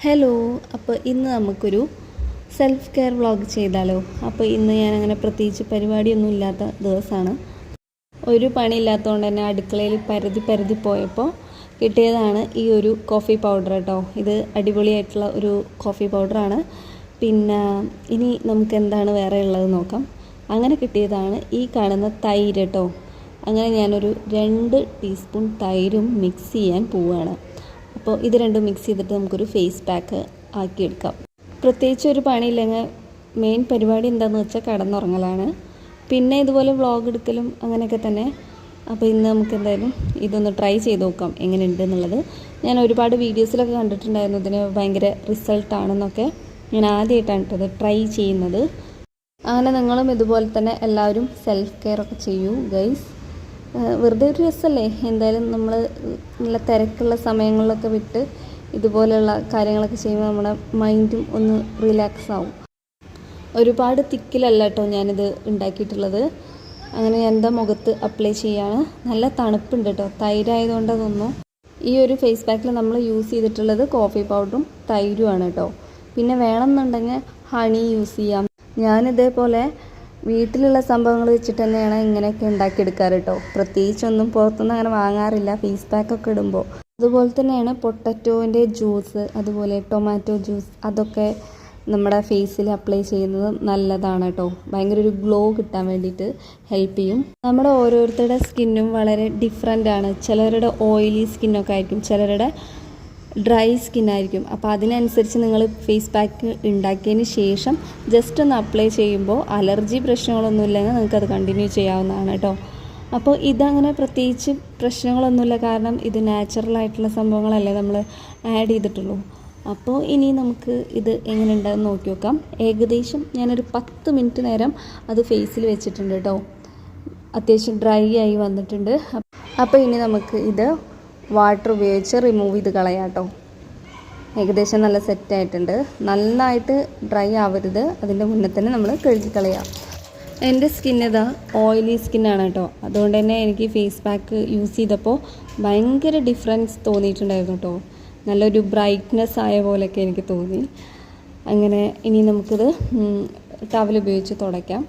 Hello. അപ്പോൾ ഇന്ന് നമുക്കൊരു സെൽഫ് കെയർ വ്ളോഗ് ചെയ്താലോ. അപ്പോൾ ഇന്ന് ഞാനങ്ങനെ പ്രത്യേകിച്ച് പരിപാടിയൊന്നും ഇല്ലാത്ത ദിവസമാണ്. ഒരു പണിയില്ലാത്തതുകൊണ്ട് തന്നെ അടുക്കളയിൽ പരതി പോയപ്പോൾ കിട്ടിയതാണ് ഈ ഒരു കോഫി പൗഡർ കേട്ടോ. ഇത് അടിപൊളിയായിട്ടുള്ള ഒരു കോഫി പൗഡറാണ്. പിന്നെ ഇനി നമുക്ക് എന്താണ് വേറെ ഉള്ളത് നോക്കാം. അങ്ങനെ കിട്ടിയതാണ് ഈ കാണുന്ന തൈര് കേട്ടോ. അങ്ങനെ ഞാനൊരു 2 ടീസ്പൂൺ തൈരും മിക്സ് ചെയ്യാൻ പോവുകയാണ്. അപ്പോൾ ഇത് രണ്ടും മിക്സ് ചെയ്തിട്ട് നമുക്കൊരു ഫേസ് പാക്ക് ആക്കിയെടുക്കാം. പ്രത്യേകിച്ച് ഒരു പണിയില്ലെങ്കിൽ മെയിൻ പരിപാടി എന്താണെന്ന് വെച്ചാൽ കിടന്നുറങ്ങലാണ്. പിന്നെ ഇതുപോലെ വ്ളോഗ് എടുക്കലും അങ്ങനെയൊക്കെ തന്നെ. അപ്പോൾ ഇന്ന് നമുക്ക് എന്തായാലും ഇതൊന്ന് ട്രൈ ചെയ്ത് നോക്കാം എങ്ങനെയുണ്ട് എന്നുള്ളത്. ഞാൻ ഒരുപാട് വീഡിയോസിലൊക്കെ കണ്ടിട്ടുണ്ടായിരുന്നു ഇതിന് ഭയങ്കര റിസൾട്ടാണെന്നൊക്കെ. ഞാൻ ആദ്യമായിട്ടാണ് ഇത് ട്രൈ ചെയ്യുന്നത്. അങ്ങനെ നിങ്ങളും ഇതുപോലെ തന്നെ എല്ലാവരും സെൽഫ് കെയർ ഒക്കെ ചെയ്യൂ ഗൈസ്. വെറുതെ ഒരു രസമല്ലേ. എന്തായാലും നമ്മൾ നല്ല തിരക്കുള്ള സമയങ്ങളിലൊക്കെ വിട്ട് ഇതുപോലെയുള്ള കാര്യങ്ങളൊക്കെ ചെയ്യുമ്പോൾ നമ്മുടെ മൈൻഡും ഒന്ന് റിലാക്സ് ആവും. ഒരുപാട് തിക്കിലല്ല കേട്ടോ ഞാനിത് ഉണ്ടാക്കിയിട്ടുള്ളത്. അങ്ങനെ ഞാൻ എൻ്റെ മുഖത്ത് അപ്ലൈ ചെയ്യാണ്. നല്ല തണുപ്പുണ്ട് കേട്ടോ, തൈരായതുകൊണ്ട് അതൊന്നും. ഈ ഒരു ഫേസ് പാക്കിൽ നമ്മൾ യൂസ് ചെയ്തിട്ടുള്ളത് കോഫി പൗഡറും തൈരുമാണ് കേട്ടോ. പിന്നെ വേണമെന്നുണ്ടെങ്കിൽ ഹണി യൂസ് ചെയ്യാം. ഞാനിതേപോലെ വീട്ടിലുള്ള സംഭവങ്ങൾ വെച്ചിട്ട് തന്നെയാണ് ഇങ്ങനെയൊക്കെ ഉണ്ടാക്കിയെടുക്കാറ് കേട്ടോ. പ്രത്യേകിച്ചൊന്നും പുറത്തുനിന്ന് അങ്ങനെ വാങ്ങാറില്ല ഫേസ് പാക്കൊക്കെ ഇടുമ്പോൾ. അതുപോലെ തന്നെയാണ് പൊട്ടറ്റോൻ്റെ ജ്യൂസ്, അതുപോലെ ടൊമാറ്റോ ജ്യൂസ്, അതൊക്കെ നമ്മുടെ ഫേസിൽ അപ്ലൈ ചെയ്യുന്നത് നല്ലതാണ് കേട്ടോ. ഭയങ്കര ഒരു ഗ്ലോ കിട്ടാൻ വേണ്ടിയിട്ട് ഹെൽപ്പ് ചെയ്യും. നമ്മുടെ ഓരോരുത്തരുടെ സ്കിന്നും വളരെ ഡിഫറെൻ്റ് ആണ്. ചിലരുടെ ഓയിലി സ്കിന്നൊക്കെ ആയിരിക്കും, ചിലരുടെ ഡ്രൈ സ്കിന്നായിരിക്കും. അപ്പോൾ അതിനനുസരിച്ച് നിങ്ങൾ ഫേസ് പാക്ക് ഉണ്ടാക്കിയതിന് ശേഷം ജസ്റ്റ് ഒന്ന് അപ്ലൈ ചെയ്യുമ്പോൾ അലർജി പ്രശ്നങ്ങളൊന്നും ഇല്ലെങ്കിൽ നിങ്ങൾക്കത് കണ്ടിന്യൂ ചെയ്യാവുന്നതാണ് കേട്ടോ. അപ്പോൾ ഇതങ്ങനെ പ്രത്യേകിച്ച് പ്രശ്നങ്ങളൊന്നുമില്ല, കാരണം ഇത് നാച്ചുറലായിട്ടുള്ള സംഭവങ്ങളല്ലേ നമ്മൾ ആഡ് ചെയ്തിട്ടുള്ളൂ. അപ്പോൾ ഇനി നമുക്ക് ഇത് എങ്ങനെ ഉണ്ടാകുമെന്ന് നോക്കി നോക്കാം. ഏകദേശം ഞാനൊരു 10 മിനിറ്റ് നേരം അത് ഫേസിൽ വെച്ചിട്ടുണ്ട് കേട്ടോ. അത്യാവശ്യം ഡ്രൈ ആയി വന്നിട്ടുണ്ട്. അപ്പോൾ ഇനി നമുക്ക് ഇത് വാട്ടർ ഉപയോഗിച്ച് റിമൂവ് ചെയ്ത് കളയാം കേട്ടോ. ഏകദേശം നല്ല സെറ്റായിട്ടുണ്ട്. നന്നായിട്ട് ഡ്രൈ ആവരുത്, അതിൻ്റെ മുന്നേ തന്നെ നമ്മൾ കഴുകി കളയാം. എൻ്റെ സ്കിന്നിതാ ഓയിലി സ്കിന്നാണ് കേട്ടോ. അതുകൊണ്ട് തന്നെ എനിക്ക് ഫേസ് പാക്ക് യൂസ് ചെയ്തപ്പോൾ ഭയങ്കര ഡിഫറൻസ് തോന്നിയിട്ടുണ്ടായിരുന്നു കേട്ടോ. നല്ലൊരു ബ്രൈറ്റ്നെസ് ആയ പോലെയൊക്കെ എനിക്ക് തോന്നി. അങ്ങനെ ഇനി നമുക്കിത് ടവൽ ഉപയോഗിച്ച് തുടയ്ക്കാം.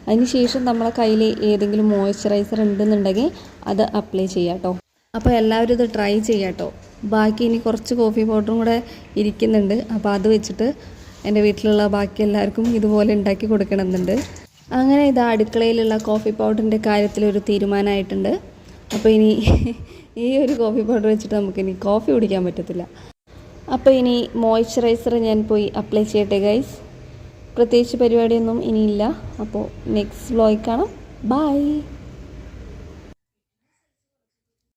അതിനുശേഷം നമ്മളെ കയ്യിൽ ഏതെങ്കിലും മോയ്സ്ചറൈസർ ഉണ്ടെന്നുണ്ടെങ്കിൽ അത് അപ്ലൈ ചെയ്യാം കേട്ടോ. അപ്പോൾ എല്ലാവരും ഇത് ട്രൈ ചെയ്യാം കേട്ടോ. ബാക്കി ഇനി കുറച്ച് കോഫി പൗഡറും കൂടെ ഇരിക്കുന്നുണ്ട്. അപ്പോൾ അത് വെച്ചിട്ട് എൻ്റെ വീട്ടിലുള്ള ബാക്കി എല്ലാവർക്കും ഇതുപോലെ ഉണ്ടാക്കി കൊടുക്കണമെന്നുണ്ട്. അങ്ങനെ ഇത് അടുക്കളയിലുള്ള കോഫി പൗഡറിൻ്റെ കാര്യത്തിലൊരു തീരുമാനമായിട്ടുണ്ട്. അപ്പോൾ ഇനി ഈ ഒരു കോഫി പൗഡർ വെച്ചിട്ട് നമുക്കിനി കോഫി കുടിക്കാൻ പറ്റത്തില്ല. അപ്പോൾ ഇനി മോയ്സ്ചറൈസർ ഞാൻ പോയി അപ്ലൈ ചെയ്യട്ടെ ഗൈസ്. പ്രത്യേകിച്ച് പരിപാടിയൊന്നും ഇനിയില്ല. അപ്പോൾ നെക്സ്റ്റ് വ്ളോഗിൽ കാണാം. ബൈ.